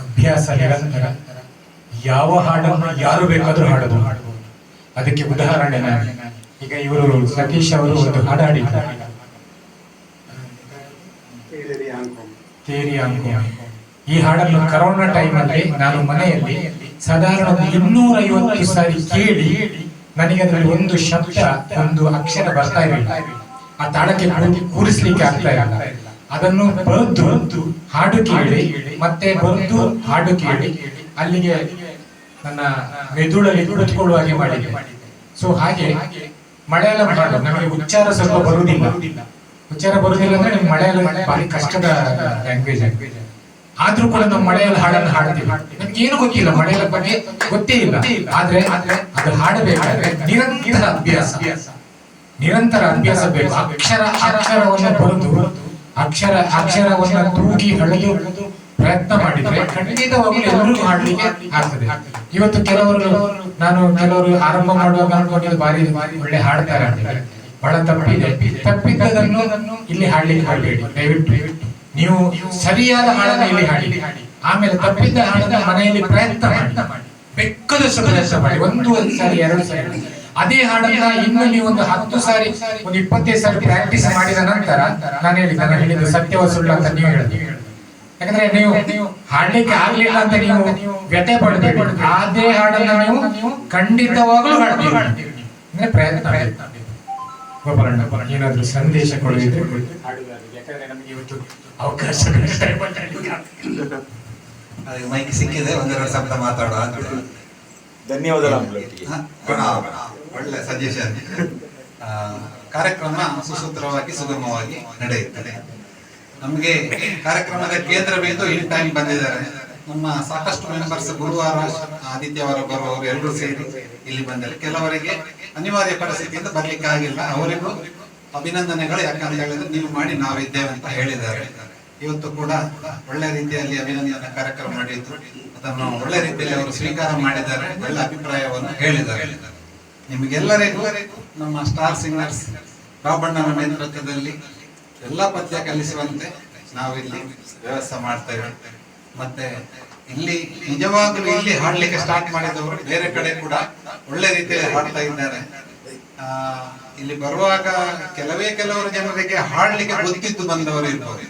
ಅಭ್ಯಾಸ ನಿರಂತರ. ಯಾವ ಹಾಡನ್ನು ಯಾರು ಬೇಕಾದ್ರೂ ಹಾಡೋದು. ಅದಕ್ಕೆ ಉದಾಹರಣೆ ಈಗ ಇವರು ಸತೀಶ್ ಅವರು ಒಂದು ಹಾಡು ಹಾಡಿದ್ದಾರೆ, ತೇರಿ ಆಂಕೋ. ಈ ಹಾಡನ್ನು ಕರೋನಾ ಟೈಮಲ್ಲಿ ನಾನು ಮನೆಯಲ್ಲಿ ಸಾಧಾರಣ 250 ಸಾರಿ ಕೇಳಿ ನನಗೆ ಅದರಲ್ಲಿ ಒಂದು ಶಬ್ದ, ಒಂದು ಅಕ್ಷರ ಬರ್ತಾ ಇರಲಿಲ್ಲ. ಆ ತಾಳಕ್ಕೆ ಕೂರಿಸ್ಲಿಕ್ಕೆ ಆಗ್ತಾ ಇಲ್ಲ. ಅದನ್ನು ಬರೆದು ಹಾಡು ಕೇಳಿ ಮತ್ತೆ ಬರೆದು ಹಾಡು ಕೇಳಿ ಅಲ್ಲಿಗೆ ನನ್ನ ಮೆದುಳಲ್ಲಿ ಕುಳಿತುಕೊಳ್ಳುವ ಹಾಗೆ ಮಾಡಿದೆ. ಸೊ ಹಾಗೆ ಮಲಯಾಳಂ ಹಾಡು ನಮಗೆ ಉಚ್ಚಾರ ಸ್ವಲ್ಪ ಬರುವುದಿಲ್ಲ. ಉಚ್ಚಾರ ಬರುವುದಿಲ್ಲ ಅಂದ್ರೆ ನಿಮ್ಗೆ ಮಲಯಾಳಂ ಭಾರಿ ಕಷ್ಟದ ಲ್ಯಾಂಗ್ವೇಜ್. ಆದ್ರೂ ಕೂಡ ನಾವು ಮಲಯಾಳಂ ಹಾಡನ್ನು ಹಾಡ್ತೀವಿ. ನಮ್ಗೆ ಏನು ಗೊತ್ತಿಲ್ಲ, ಮಲಯಾಳಂ ಬಗ್ಗೆ ಗೊತ್ತೇ ಇಲ್ಲ. ಆದ್ರೆ ಅದು ಹಾಡಬೇಕಾದ್ರೆ ನಿರಂತರ ಅಭ್ಯಾಸ ಬೇಕು. ಅಕ್ಷರವನ್ನು ಬರೆದು ಅಕ್ಷರವನ್ನು ತೂಗಿ ಹಳೆದು ಪ್ರಯತ್ನ ಮಾಡಿದ್ರೆ ಖಂಡಿತವಾಗ್ಲೂ ಎಲ್ಲರಿಗೂ ಹಾಡ್ಲಿಕ್ಕೆ ಆಗ್ತದೆ. ಇವತ್ತು ಕೆಲವರು ಆರಂಭ ಮಾಡುವಾಗ ಅನ್ಕೊಂಡಿದ್ದು ಬಾರಿ ಒಳ್ಳೆ ಹಾಡ್ತಾರೆ ಅಂತ. ಬಹಳ ತಪ್ಪಿದ್ದನ್ನು ಇಲ್ಲಿ ಹಾಡ್ಲಿಕ್ಕೆ ಹಾಡಬೇಡಿ ದಯವಿಟ್ಟು. ನೀವು ಸರಿಯಾದ ಹಾಡನ್ನ ಇಲ್ಲಿ ಹಾಡಿ, ಆಮೇಲೆ ತಪ್ಪಿದ್ದ ಹಾಡನ್ನ ಮನೆಯಲ್ಲಿ ಪ್ರಯತ್ನ ಮಾಡಿ, ಬೆಕ್ಕದಷ್ಟು ಪ್ರಯತ್ನ ಮಾಡಿ. ಒಂದು ಸಾರಿ 2 ಸಾರಿ ಅದೇ ಹಾಡನ್ನ ಇನ್ನು ನೀವು ಒಂದು 10 ಸಾರಿ, ಒಂದು 25 ಸಾರಿ ಪ್ರಾಕ್ಟೀಸ್ ಮಾಡಿದ ನಂತರ ನಾನು ಹೇಳಿದ್ದು ಸತ್ಯವ ಸುಳ್ಳು ಅಂತ ನೀವು ಹೇಳಿದ್ರಿ. ಯಾಕಂದ್ರೆ ನೀವು ಹಾಡ್ಲಿಕ್ಕೆ ಆಗ್ಲಿಲ್ಲ ಅಂತ ನೀವು ವ್ಯಥೆ ಪಡ್ತೀವಿ. ಅದೇ ಹಾಡನ್ನ ನೀವು ಖಂಡಿತವಾಗ್ಲೂ ಹಾಡ್ತೀವಿ ಅಂದ್ರೆ ಪ್ರಯತ್ನ. ಏನಾದ್ರೂ ಸಂದೇಶ ಕೊಡೋದಿದ್ರೆ ಯಾಕಂದ್ರೆ ನಮಗೆ ಇವತ್ತು ಅವಕಾಶ ಮೈಕ್ ಸಿಕ್ಕಿದೆ, ಒಂದೆರಡು ಶಬ್ದ ಮಾತಾಡುವ. ಧನ್ಯವಾದಗಳು. ಒಳ್ಳೆ ಸಜೆಷನ್. ಕಾರ್ಯಕ್ರಮ ಸುಸೂತ್ರವಾಗಿ ಸುಗಮವಾಗಿ ನಡೆಯುತ್ತದೆ. ನಮಗೆ ಕಾರ್ಯಕ್ರಮದ ಕೇಂದ್ರ ಬಿಂದು ಇನ್ ಟೈಮ್ ಬಂದಿದ್ದಾರೆ. ನಮ್ಮ ಸಾಕಷ್ಟು ಮೆಂಬರ್ಸ್ ಗುರುವಾರ ಆದಿತ್ಯವಾರ ಬರುವವರು ಎಲ್ಲರೂ ಸೇರಿ ಇಲ್ಲಿ ಬಂದರೆ, ಕೆಲವರಿಗೆ ಅನಿವಾರ್ಯ ಪರಿಸ್ಥಿತಿಯಿಂದ ಬರ್ಲಿಕ್ಕೆ ಆಗಿಲ್ಲ. ಅವರಿಗೂ ಅಭಿನಂದನೆಗಳು. ಯಾಕಂತ ಹೇಳಿದ್ರೆ ನೀವು ಮಾಡಿ ನಾವಿದ್ದೇವೆ ಅಂತ ಹೇಳಿದ್ದಾರೆ. ಇವತ್ತು ಕೂಡ ಒಳ್ಳೆ ರೀತಿಯಲ್ಲಿ ಅಭಿನಂದನೆ ಕಾರ್ಯಕ್ರಮ ನಡೆಯಿತು. ಅದನ್ನು ಒಳ್ಳೆ ರೀತಿಯಲ್ಲಿ ಅವರು ಸ್ವೀಕಾರ ಮಾಡಿದ್ದಾರೆ, ಒಳ್ಳೆ ಅಭಿಪ್ರಾಯವನ್ನು ಹೇಳಿದ್ದಾರೆ. ನಿಮಗೆಲ್ಲರಿಗೂ ನಮ್ಮ ಸ್ಟಾರ್ ಸಿಂಗರ್ಸ್ ಬಾಬಣ್ಣನ ನೇತೃತ್ವದಲ್ಲಿ ಎಲ್ಲ ಪದ್ಯ ಕಲಿಸುವಂತೆ ನಾವಿಲ್ಲಿ ವ್ಯವಸ್ಥೆ ಮಾಡ್ತೇವೆ. ಮತ್ತೆ ಇಲ್ಲಿ ನಿಜವಾಗ್ಲೂ ಇಲ್ಲಿ ಹಾಡ್ಲಿಕ್ಕೆ ಸ್ಟಾರ್ಟ್ ಮಾಡಿದವರು ಬೇರೆ ಕಡೆ ಕೂಡ ಒಳ್ಳೆ ರೀತಿಯಲ್ಲಿ ಹಾಡ್ತಾ ಇದ್ದಾರೆ. ಇಲ್ಲಿ ಬರುವಾಗ ಕೆಲವರು ಜನರಿಗೆ ಹಾಡ್ಲಿಕ್ಕೆ ಗೊತ್ತಿದ್ದು ಬಂದವರು ಇರ್ಬೋದು,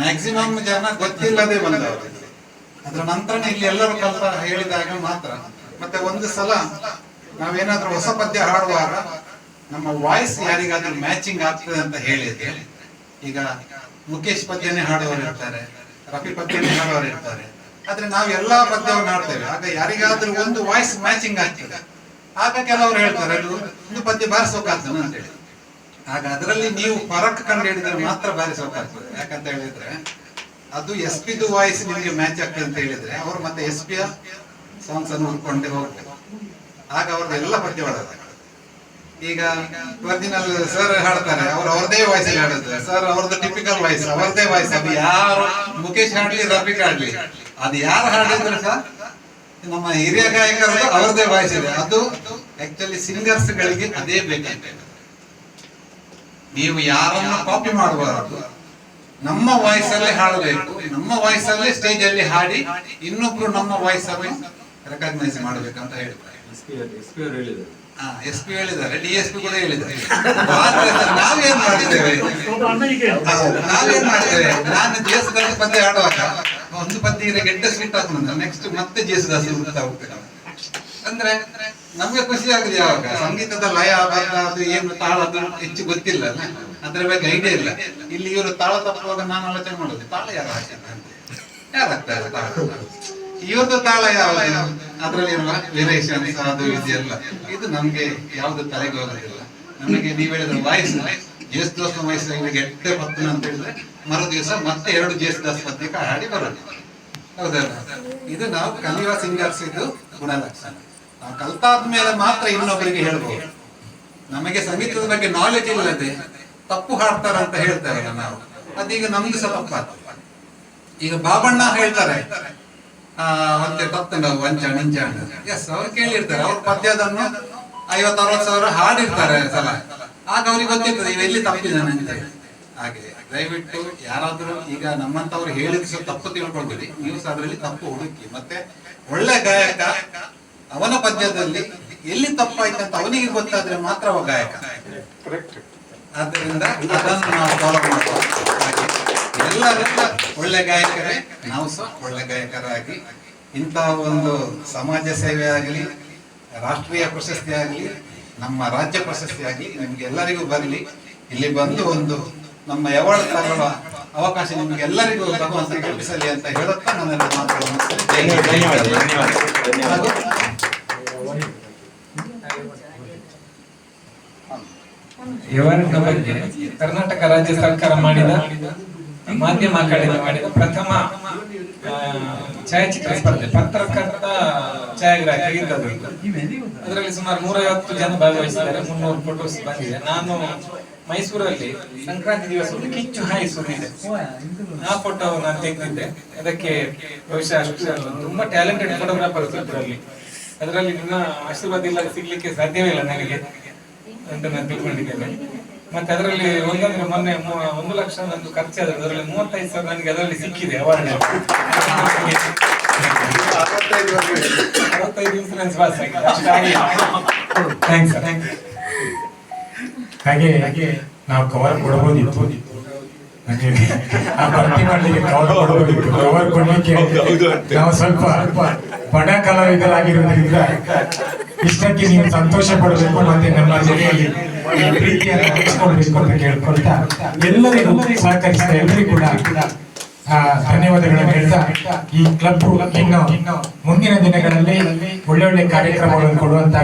ಮ್ಯಾಕ್ಸಿಮಮ್ ಜನ ಗೊತ್ತಿಲ್ಲದೆ ಬಂದವರು. ಅದ್ರ ನಂತರ ಇಲ್ಲಿ ಎಲ್ಲರೂ ಕಲ್ತ ಹೇಳಿದಾಗ ಮಾತ್ರ. ಮತ್ತೆ ಒಂದು ಸಲ ನಾವೇನಾದ್ರೂ ಹೊಸ ಪದ್ಯ ಹಾಡುವಾಗ ನಮ್ಮ ವಾಯ್ಸ್ ಯಾರಿಗಾದ್ರೂ ಮ್ಯಾಚಿಂಗ್ ಆಗ್ತದೆ ಅಂತ ಹೇಳಿದ್ರೆ, ಈಗ ಮುಖೇಶ್ ಪದ್ಯನೇ ಹಾಡುವವರು ಇರ್ತಾರೆ, ರಫಿ ಪದ್ಯನೇ ಹಾಡುವವರು ಇರ್ತಾರೆ. ಆದ್ರೆ ನಾವು ಎಲ್ಲಾ ಪದ್ಯವನ್ನು ಹಾಡ್ತೇವೆ. ಆಗ ಯಾರಿಗಾದ್ರೂ ಒಂದು ವಾಯ್ಸ್ ಮ್ಯಾಚಿಂಗ್ ಆಗ್ತದೆ. ಆಗ ಕೆಲವರು ಹೇಳ್ತಾರೆ ಒಂದು ಪದ್ಯ ಬಾರಿಸೋಕಾಗ್ತದೆ ಅಂತ ಹೇಳಿ. ಆಗ ಅದರಲ್ಲಿ ನೀವು ಫರಕ್ ಕಂಡು ಹಿಡಿದ್ರೆ ಮಾತ್ರ ಬಾರಿಸೋಕಾಗ್ತದೆ. ಯಾಕಂತ ಹೇಳಿದ್ರೆ ಅದು SP ವಾಯ್ಸ್ ನಿಮಗೆ ಮ್ಯಾಚ್ ಆಗ್ತದೆ ಅಂತ ಹೇಳಿದ್ರೆ ಅವರು ಮತ್ತೆ SP ಸಾಂಗ್ಸ್ ಅನ್ನು ಹುಡ್ಕೊಂಡೇ ಹೋಗ್ಬೇಕು. ಆಗ ಅವ್ರದ್ದು ಎಲ್ಲ ಪದ್ಯ ಹಾಡೋದು. ಈಗ ಒರಿಜಿನಲ್ ಸರ್ ಹಾಡ್ತಾರೆ, ಅವ್ರದೇ ವಾಯ್ಸ್ ಅಲ್ಲಿ ಹಾಡುತ್ತೆ. ಸರ್ ಅವ್ರದ್ದು ಟಿಪಿಕಲ್ ವಾಯ್ಸ್, ಅವ್ರದೇ ವಾಯ್ಸ್. ಅದು ಯಾರು ಮುಖೇಶ್ ಹಾಡ್ಲಿ ರಫೀಕ್ ಹಾಡ್ಲಿ, ಅದು ಯಾರು ಹಾಡಿದ್ರು ಸಹ ನಮ್ಮ ಹಿರಿಯ ಗಾಯಕರದ್ದು ಅವ್ರದೇ ವಾಯ್ಸ್ ಇದೆ. ಅದು ಆಕ್ಚುಲಿ ಸಿಂಗರ್ಸ್ ಗಳಿಗೆ ಅದೇ ಬೇಕಂತ. ನೀವು ಯಾರನ್ನು ಕಾಪಿ ಮಾಡಬಾರದು, ನಮ್ಮ ವಾಯ್ಸ್ ಅಲ್ಲೇ ಹಾಡಬೇಕು. ನಮ್ಮ ವಾಯ್ಸ್ ಅಲ್ಲೇ ಸ್ಟೇಜ್ ಅಲ್ಲಿ ಹಾಡಿ ಇನ್ನೊಬ್ರು ನಮ್ಮ ವಾಯ್ಸ್ ಅನ್ನು ರೆಕಗ್ನೈಸ್ ಮಾಡಬೇಕಂತ ಹೇಳ್ತಾರೆ. SP ಹೇಳಿದ್ದಾರೆ, DSP ಕೂಡ ಹೇಳಿದ್ದಾರೆ. ನಾವೇನ್ ಮಾಡ್ತೇವೆ, ನಾನು ಜೇಸುದಾಸ್ ಪದ್ಯ ಹಾಡುವಾಗ ಒಂದು ಪದ್ಯ ಗೆಡ್ಡೆ ಸ್ವೀಟ್ ಹಾಕೊಂಡು ನೆಕ್ಸ್ಟ್ ಮತ್ತೆ ಜೇಸುದಾಸ್ ಹುಡುಕ್ತಾ ಹೋಗ್ತೇನೆ. ಅಂದ್ರೆ ನಮ್ಗೆ ಖುಷಿ ಆಗುದು. ಯಾವಾಗ ಸಂಗೀತದ ಲಯ ಅದು ಏನು ತಾಳ ಅದು ಹೆಚ್ಚು ಗೊತ್ತಿಲ್ಲ, ಅದ್ರ ಬಗ್ಗೆ ಐಡಿಯಾ ಇಲ್ಲ. ಇಲ್ಲಿ ಇವರು ತಾಳ ತಪ್ಪುವಾಗ ನಾನು ಆಲೋಚನೆ ಮಾಡೋದು, ತಾಳ ಯಾರು ಯಾರಾಗ್ತಾರೆ ತಾಳ, ಇವ್ರದ್ದು ತಾಳ ಯಾವ್ದು, ಅದ್ರಲ್ಲಿ ವೇರಿಯೇಷನ್ ಅದು ಇದೆಯಲ್ಲ. ಇದು ನಮ್ಗೆ ಯಾವ್ದು ತಲೆಗೆ ಹೋಗೋದಿಲ್ಲ. ನಮಗೆ ನೀವ್ ಹೇಳಿದ್ರೆ ವಾಯ್ಸ್ ಜೇಸುದಾಸ್ ವಯಸ್ಸಿಗೆ ಗೆಡ್ಡೆ ಪತ್ತನ ಅಂತ ಹೇಳಿದ್ರೆ ಮರು ದಿವಸ ಮತ್ತೆ 2 ಜೇಸುದಾಸ್ ಪದ್ಯಕ್ಕೆ ಹಾಡಿ ಬರೋದು. ಹೌದಲ್ಲ? ಇದು ನಾವು ಕಲಿಯುವ ಸಿಂಗರ್ಸ್ ಇದು ಗುಣಲಕ್ಷಣ. ನಾವು ಕಲ್ತಾದ್ಮೇಲೆ ಮಾತ್ರ ಇನ್ನೊಬ್ಬರಿಗೆ ಹೇಳ್ಬೋದು. ನಮಗೆ ಸಂಗೀತದ ಬಗ್ಗೆ ನಾಲೆಜ್ ಇಲ್ಲದೆ ತಪ್ಪು ಹಾಡ್ತಾರ ಅಂತ ಹೇಳ್ತಾರಲ್ಲ ನಾವು, ಅದೀಗ ನಮ್ದು ಸಹ ತಪ್ಪಾಗ್ತದೆ. ಈಗ ಬಾಬಣ್ಣ ಹೇಳ್ತಾರೆ ಮತ್ತೆ ತಪ್ಪು ವಂಚ ನಿಂಚ. ಎಸ್, ಅವ್ರು ಕೇಳಿರ್ತಾರೆ. ಅವ್ರ ಪದ್ಯದನ್ನು 50-60 ಸಾವಿರ ಹಾಡಿರ್ತಾರೆ ಸಲ. ಆಗ ಅವ್ರಿಗೆ ಗೊತ್ತಿರ್ತದೆ ಇವ ಎಲ್ಲಿ ತಪ್ಪಿದ್ದಾನೆ ಅಂತ ಹೇಳಿ. ಹಾಗೆ ದಯವಿಟ್ಟು ಯಾರಾದ್ರೂ ಈಗ ನಮ್ಮಂತವ್ರು ಹೇಳಿದ ಸಹ ತಪ್ಪು ತಿಳ್ಕೊಳ್ಬೇಡಿ, ನೀವು ಸಹ ಅದರಲ್ಲಿ ತಪ್ಪು ಹುಡುಕಿ. ಮತ್ತೆ ಒಳ್ಳೆ ಗಾಯಕ ಅವನ ಪದ್ಯದಲ್ಲಿ ಎಲ್ಲಿ ತಪ್ಪಾಯ್ತಂತ ಅವನಿಗೆ ಗೊತ್ತಾದ್ರೆ ಮಾತ್ರ ಅವ ಗಾಯಕ. ಆದ್ದರಿಂದ ಅದನ್ನು ನಾವು ಫಾಲೋ ಮಾಡಬಹುದು. ಎಲ್ಲರೂ ಒಳ್ಳೆ ಗಾಯಕರೇ, ನಾವು ಸಹ ಒಳ್ಳೆ ಗಾಯಕರಾಗಿ ಇಂತಹ ಒಂದು ಸಮಾಜ ಸೇವೆ ಆಗಲಿ, ರಾಷ್ಟ್ರೀಯ ಪ್ರಶಸ್ತಿ ಆಗಲಿ, ನಮ್ಮ ರಾಜ್ಯ ಪ್ರಶಸ್ತಿ ಆಗಲಿ ನಿಮ್ಗೆ ಎಲ್ಲರಿಗೂ ಬರಲಿ. ಇಲ್ಲಿ ಬಂದು ಒಂದು ನಮ್ಮ ಅವಾರ್ಡ್ ತಗೊಳ್ಳುವ ಅವಕಾಶ ನಿಮ್ಗೆ ಎಲ್ಲರಿಗೂ ಭಗವಂತ ಕಲ್ಪಿಸಲಿ ಅಂತ ಹೇಳುತ್ತಾ ನನ್ನ ಮಾತುಗಳನ್ನು ಮುಗಿಸ್ತೇನೆ. ಧನ್ಯವಾದ. ಅವಾರ್ಡ್ನ ಬಗ್ಗೆ ಕರ್ನಾಟಕ ರಾಜ್ಯ ಸರ್ಕಾರ ಮಾಡಿದ ಮಾಧ್ಯಮ ಅಕಾಡೆಮಿ ಮಾಡಿದ ಪ್ರಥಮ ಛಾಯಾಚಿತ್ರ ಸ್ಪರ್ಧೆ ಪತ್ರಕರ್ತ ಛಾಯಾಗ್ರಾಹಕ ಇದ್ದದ್ದು. ಅದರಲ್ಲಿ ಸುಮಾರು 150 ಜನ ಭಾಗವಹಿಸಿದ್ದಾರೆ, 300 ಫೋಟೋಸ್ ಬಂದಿದೆ. ನಾನು ಮೈಸೂರಲ್ಲಿ ಸಂಕ್ರಾಂತಿ ದಿವಸ ಒಂದು ಕಿಚ್ಚು ಹಾಯಿಸುತ್ತಿದ್ದೆ, ಆ ಫೋಟೋ ನಾನು ತೆಗೆದಿದ್ದೆ. ಅದಕ್ಕೆ ಬಹುಶಃ ತುಂಬಾ ಟ್ಯಾಲೆಂಟೆಡ್ ಫೋಟೋಗ್ರಾಫರ್ಸ್ ಇದ್ರಲ್ಲಿ. ಅದರಲ್ಲಿ ನಿಮ್ಮ ಆಶೀರ್ವಾದ ಇಲ್ಲ ಸಿಗ್ಲಿಕ್ಕೆ ಸಾಧ್ಯವೇ ಇಲ್ಲ ನನಗೆ ಅಂತ ನಾನು ತಿಳ್ಕೊಂಡಿದ್ದೇನೆ. ಮತ್ತೆ ಅದರಲ್ಲಿ ಒಂದಂದ್ರೆ ಮೊನ್ನೆ 1 ಲಕ್ಷ ನಂದು ಖರ್ಚಾದ, ಅದರಲ್ಲಿ 35,000 ನನಗೆ ಅದರಲ್ಲಿ ಸಿಕ್ಕಿದೆ ಅವಾರ್ಡ್. 65 ಇನ್ಸೂರೆನ್ಸ್ ಪಾಸ್ ಆಗಿದೆ. ಥ್ಯಾಂಕ್ಸ್. ಹಾಗೆ ನಾವು ಕವರ್ ಕೊಡಬಹುದಿತ್ತು, ಆ ಭರ್ತಿ ಮಾಡಲಿಕ್ಕೆ ಕವರ್ ಕೊಡಬಹುದಿತ್ತು. ಕವರ್ ಕೊಡ್ಲಿಕ್ಕೆ ನಾವು ಸ್ವಲ್ಪ ಬಡ ಕಲಾವಿದರಾಗಿರೋದ್ರಿಂದ ಇಷ್ಟಕ್ಕೆ ನೀವು ಸಂತೋಷ ಪಡಬೇಕು, ಮತ್ತೆ ನಮ್ಮ ಜೊತೆಯಲ್ಲಿ ಪ್ರೀತಿಯನ್ನು ಹಂಚಿಕೊಳ್ಬೇಕು ಅಂತ ಕೇಳ್ಕೊಳ್ತಾ ಎಲ್ಲರಿಗೂ ಸಹಕರಿಸಿದ ಎಲ್ಲರಿಗೂ ಕೂಡ ಧನ್ಯವಾದಗಳನ್ನು ಹೇಳ್ತಾ, ಈ ಕ್ಲಬ್ ಇನ್ನು ಮುಂದಿನ ದಿನಗಳಲ್ಲಿ ಒಳ್ಳೆ ಕಾರ್ಯಕ್ರಮಗಳನ್ನು ಕೊಡುವಂತ